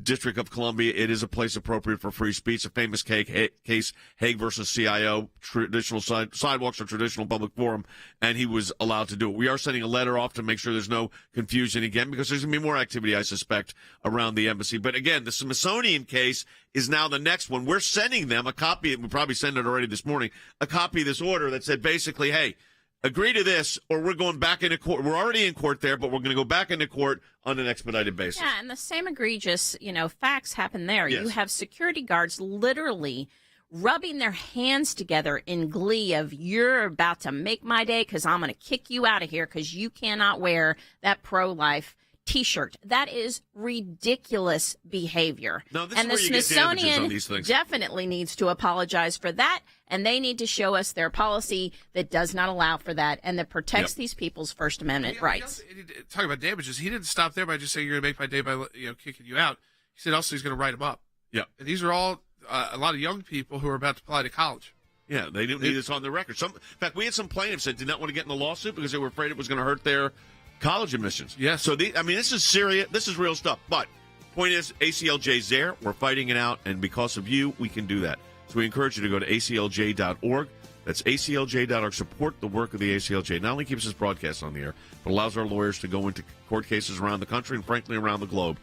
District of Columbia. It is a place appropriate for free speech. A famous case, Hague versus CIO, traditional sidewalks are traditional public forum, and he was allowed to do it. We are sending a letter off to make sure there's no confusion again, because there's going to be more activity, I suspect, around the embassy. But again, the Smithsonian case is now the next one. We're sending them a copy, we probably sent it already this morning, a copy of this order that said basically, hey, agree to this, or we're going back into court. We're already in court there, but we're going to go back into court on an expedited basis. Yeah, and the same egregious, facts happen there. Yes. You have security guards literally rubbing their hands together in glee of, you're about to make my day because I'm going to kick you out of here because you cannot wear that pro-life T-shirt. That is ridiculous behavior. No, this and is the where you get damages Smithsonian on these things. definitely needs to apologize for that, and they need to show us their policy that does not allow for that and that protects these people's First Amendment rights. Talking about damages, he didn't stop there by just saying, you're going to make my day by kicking you out. He said also he's going to write them up. Yeah. And these are all a lot of young people who are about to apply to college. Yeah, they didn't need this on the record. In fact, we had some plaintiffs that did not want to get in the lawsuit because they were afraid it was going to hurt their college admissions. Yeah. So, this is serious. This is real stuff. But point is, ACLJ's there. We're fighting it out. And because of you, we can do that. So we encourage you to go to ACLJ.org. That's ACLJ.org. Support the work of the ACLJ. Not only keeps this broadcast on the air, but allows our lawyers to go into court cases around the country and, frankly, around the globe.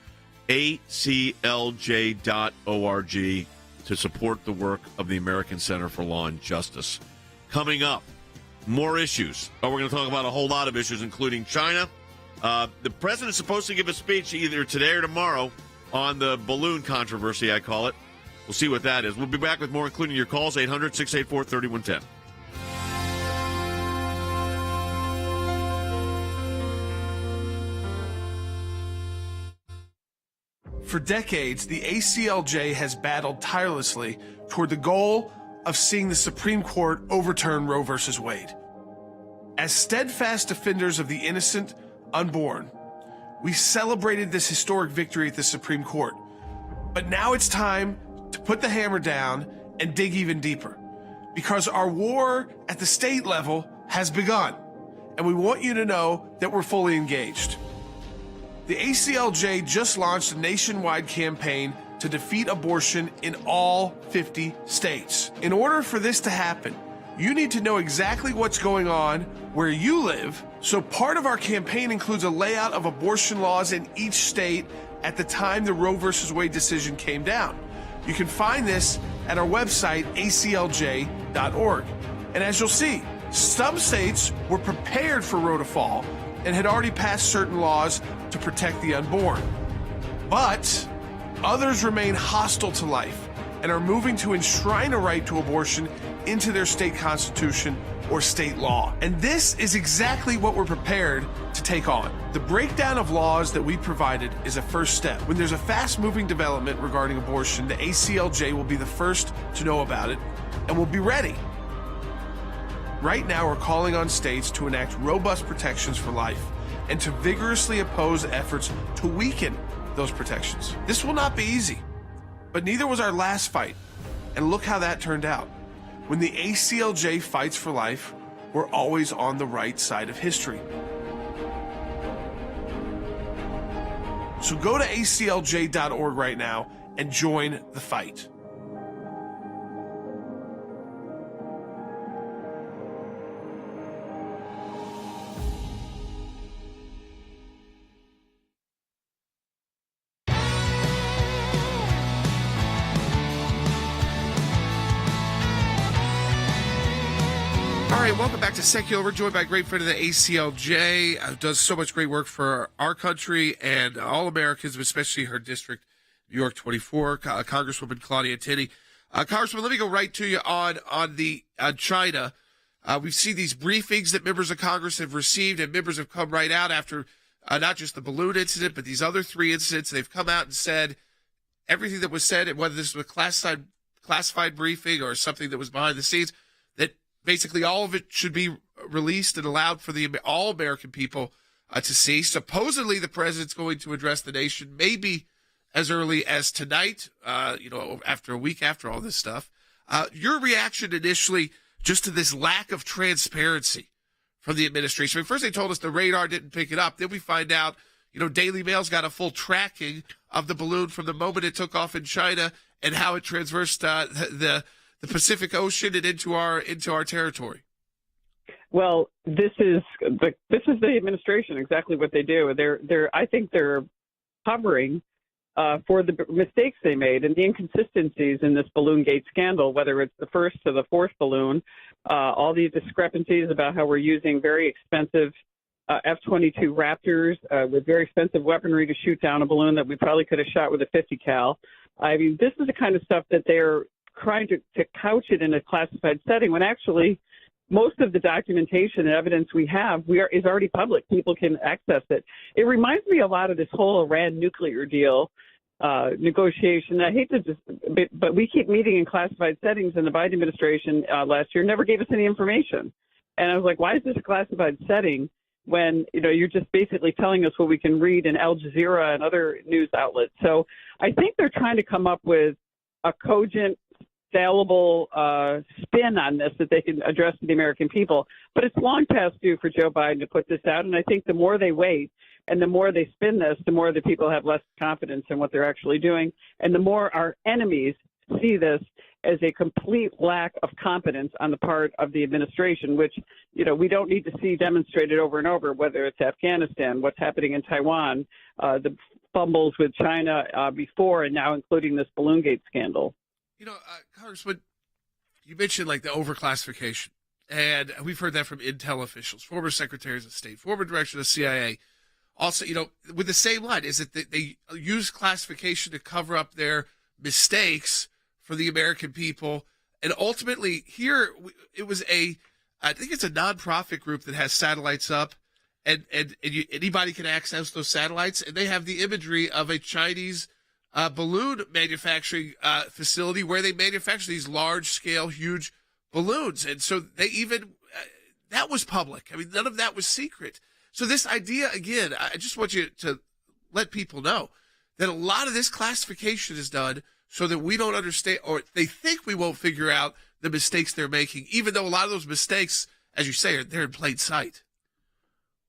ACLJ.org to support the work of the American Center for Law and Justice. Coming up, more issues. We're going to talk about a whole lot of issues, including China. The president's supposed to give a speech either today or tomorrow on the balloon controversy, I call it. We'll see what that is. We'll be back with more, including your calls, 800-684-3110. For decades, the ACLJ has battled tirelessly toward the goal of seeing the Supreme Court overturn Roe v. Wade. As steadfast defenders of the innocent unborn, we celebrated this historic victory at the Supreme Court. But now it's time to put the hammer down and dig even deeper, because our war at the state level has begun, and we want you to know that we're fully engaged. The ACLJ just launched a nationwide campaign to defeat abortion in all 50 states. In order for this to happen, you need to know exactly what's going on where you live, so part of our campaign includes a layout of abortion laws in each state at the time the Roe v. Wade decision came down. You can find this at our website, aclj.org. And as you'll see, some states were prepared for Roe to fall and had already passed certain laws to protect the unborn. But others remain hostile to life and are moving to enshrine a right to abortion into their state constitution or state law. And this is exactly what we're prepared to take on. The breakdown of laws that we provided is a first step. When there's a fast-moving development regarding abortion, the ACLJ will be the first to know about it and will be ready. Right now, we're calling on states to enact robust protections for life, and to vigorously oppose efforts to weaken those protections. This will not be easy, but neither was our last fight. And look how that turned out. When the ACLJ fights for life, we're always on the right side of history. So go to aclj.org right now and join the fight. All right, welcome back to Sekulow. We're joined by a great friend of the ACLJ, who does so much great work for our country and all Americans, especially her district, New York 24, Congresswoman Claudia Tenney. Congresswoman, let me go right to you on China. We've seen these briefings that members of Congress have received, and members have come right out after not just the balloon incident, but these other 3 incidents. They've come out and said everything that was said, and whether this was a classified briefing or something that was behind the scenes, that basically all of it should be released and allowed for all American people to see. Supposedly, the president's going to address the nation maybe as early as tonight, after a week after all this stuff. Your reaction initially just to this lack of transparency from the administration. I mean, first they told us the radar didn't pick it up. Then we find out, Daily Mail's got a full tracking of the balloon from the moment it took off in China and how it traversed the Pacific Ocean and into our territory. Well, this is the administration, exactly what they do. I think they're covering for the mistakes they made and the inconsistencies in this balloon gate scandal, whether it's the first to the fourth balloon, all the discrepancies about how we're using very expensive F-22 Raptors with very expensive weaponry to shoot down a balloon that we probably could have shot with a 50 cal. I mean, this is the kind of stuff that they're trying to couch it in a classified setting when actually most of the documentation and evidence we have is already public. People can access it. It reminds me a lot of this whole Iran nuclear deal negotiation. I hate to but we keep meeting in classified settings, and the Biden administration last year never gave us any information. And I was like, why is this a classified setting when, you're just basically telling us what we can read in Al Jazeera and other news outlets? So I think they're trying to come up with a cogent, salable spin on this that they can address to the American people. But it's long past due for Joe Biden to put this out. And I think the more they wait and the more they spin this, the more the people have less confidence in what they're actually doing. And the more our enemies see this as a complete lack of competence on the part of the administration, which, we don't need to see demonstrated over and over, whether it's Afghanistan, what's happening in Taiwan, the fumbles with China before and now including this balloon gate scandal. Congressman, you mentioned like the overclassification, and we've heard that from intel officials, former secretaries of state, former director of the CIA. Also, with the same line, is that they use classification to cover up their mistakes for the American people. And ultimately here it was I think it's a nonprofit group that has satellites up, and anybody can access those satellites, and they have the imagery of a Chinese balloon manufacturing facility where they manufacture these large-scale, huge balloons. And so they even that was public. I mean, none of that was secret. So this idea, again, I just want you to let people know that a lot of this classification is done so that we don't understand, or they think we won't figure out the mistakes they're making, even though a lot of those mistakes, as you say, they're in plain sight.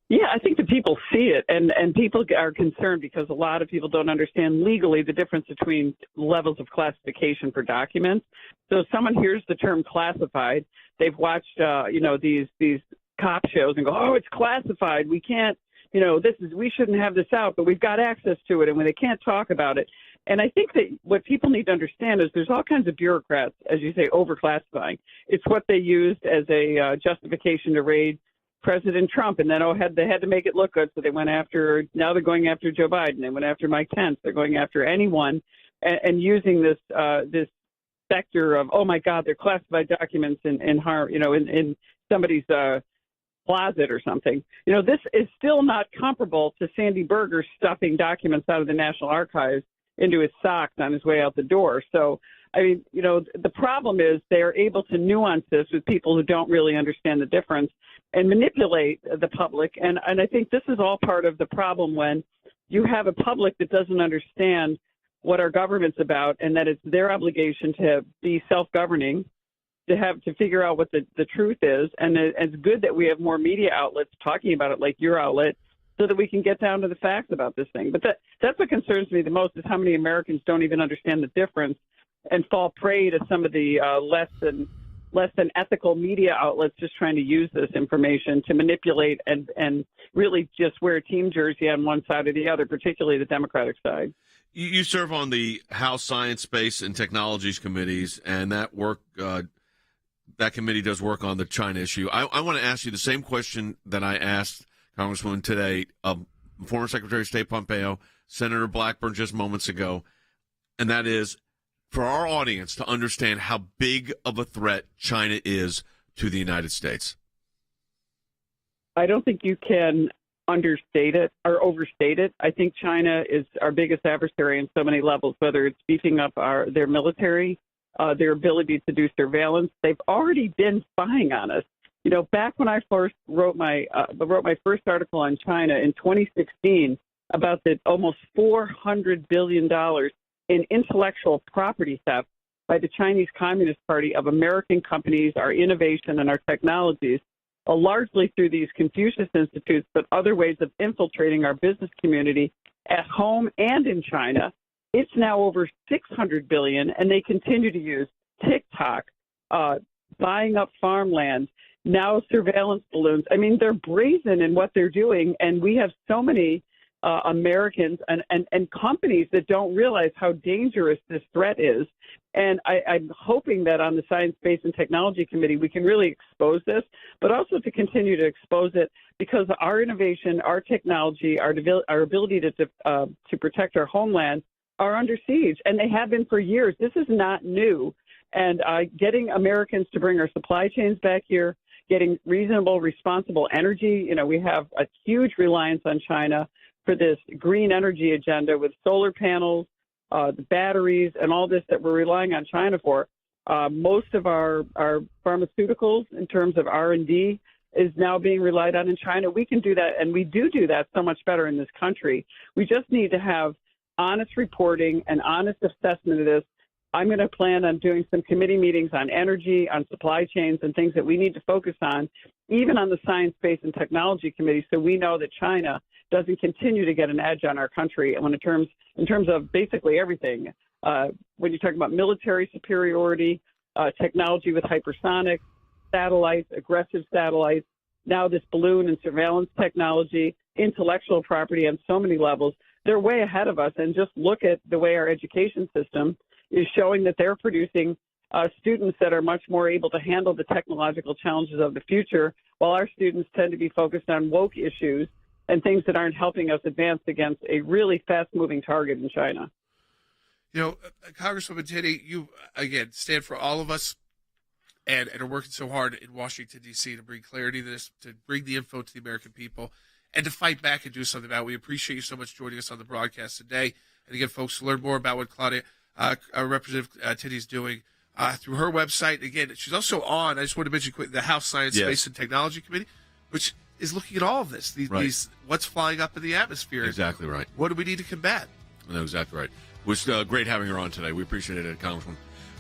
Yeah, I think the people see it, and people are concerned because a lot of people don't understand legally the difference between levels of classification for documents. So if someone hears the term classified, they've watched, these cop shows and go, oh, it's classified. We can't, we shouldn't have this out, but we've got access to it, and when they can't talk about it. And I think that what people need to understand is there's all kinds of bureaucrats, as you say, overclassifying. It's what they used as a justification to raid President Trump, and then they had to make it look good, so they went after. Now they're going after Joe Biden. They went after Mike Pence. They're going after anyone, and using this sector of, oh my God, they're classified documents in somebody's closet or something. This is still not comparable to Sandy Berger stuffing documents out of the National Archives into his socks on his way out the door. So, I mean, the problem is they're able to nuance this with people who don't really understand the difference. and manipulate the public. And I think this is all part of the problem when you have a public that doesn't understand what our government's about and that it's their obligation to be self-governing, to figure out what the truth is. And it's good that we have more media outlets talking about it, like your outlet, so that we can get down to the facts about this thing. But that's what concerns me the most, is how many Americans don't even understand the difference and fall prey to some of the less than ethical media outlets just trying to use this information to manipulate and really just wear a team jersey on one side or the other, particularly the Democratic side. You serve on the House Science, Space, and Technologies committees, and that committee does work on the China issue. I want to ask you the same question that I asked Congresswoman today, former Secretary of State Pompeo, Senator Blackburn just moments ago, and that is for our audience to understand how big of a threat China is to the United States. I don't think you can understate it or overstate it. I think China is our biggest adversary in so many levels, whether it's beefing up their military, their ability to do surveillance. They've already been spying on us. You know, back when I first wrote my first article on China in 2016 about the almost $400 billion in intellectual property theft by the Chinese Communist Party of American companies, our innovation and our technologies, largely through these Confucius Institutes, but other ways of infiltrating our business community at home and in China. It's now over $600 billion, and they continue to use TikTok, buying up farmland, now surveillance balloons. I mean, they're brazen in what they're doing, and we have so many Americans and companies that don't realize how dangerous this threat is. And I'm hoping that on the Science, Space, and Technology Committee, we can really expose this, but also to continue to expose it because our innovation, our technology, our ability to protect our homeland are under siege, and they have been for years. This is not new. And getting Americans to bring our supply chains back here, getting reasonable, responsible energy. You know, we have a huge reliance on China for this green energy agenda with solar panels, the batteries, and all this that we're relying on China for. Most of our pharmaceuticals in terms of R&D is now being relied on in China. We can do that, and we do that so much better in this country. We just need to have honest reporting and honest assessment of this. I'm going to plan on doing some committee meetings on energy, on supply chains, and things that we need to focus on, even on the Science, Space, and Technology Committee, so we know that China doesn't continue to get an edge on our country. And in terms of basically everything, when you talk about military superiority, technology with hypersonics, satellites, aggressive satellites, now this balloon and surveillance technology, intellectual property on so many levels, they're way ahead of us. And just look at the way our education system is showing that they're producing students that are much more able to handle the technological challenges of the future, while our students tend to be focused on woke issues and things that aren't helping us advance against a really fast-moving target in China. You know, Congresswoman Tenney, you, again, stand for all of us and are working so hard in Washington, D.C. to bring clarity to this, to bring the info to the American people, and to fight back and do something about it. We appreciate you so much joining us on the broadcast today. And again, folks, to learn more about what Representative Tenney's doing through her website. Again, she's also on, I just want to mention quick, the House Science, Space, and Technology Committee, which is looking at all of this, these what's flying up in the atmosphere. Exactly right. What do we need to combat? No, exactly right. It was great having her on today. We appreciate it, Congresswoman.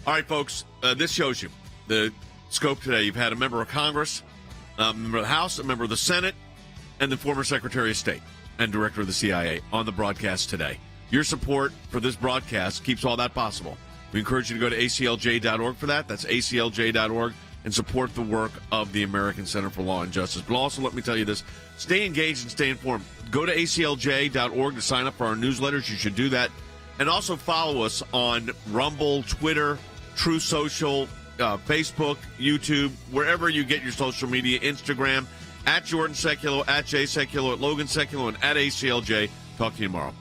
All right, folks, this shows you the scope today. You've had a member of Congress, a member of the House, a member of the Senate, and the former Secretary of State and Director of the CIA on the broadcast today. Your support for this broadcast keeps all that possible. We encourage you to go to ACLJ.org for that. That's ACLJ.org, and support the work of the American Center for Law and Justice. But also, let me tell you this, stay engaged and stay informed. Go to ACLJ.org to sign up for our newsletters. You should do that. And also follow us on Rumble, Twitter, True Social, Facebook, YouTube, wherever you get your social media, Instagram, at Jordan Sekulow, at Jay Sekulow, at Logan Sekulow, and at ACLJ. Talk to you tomorrow.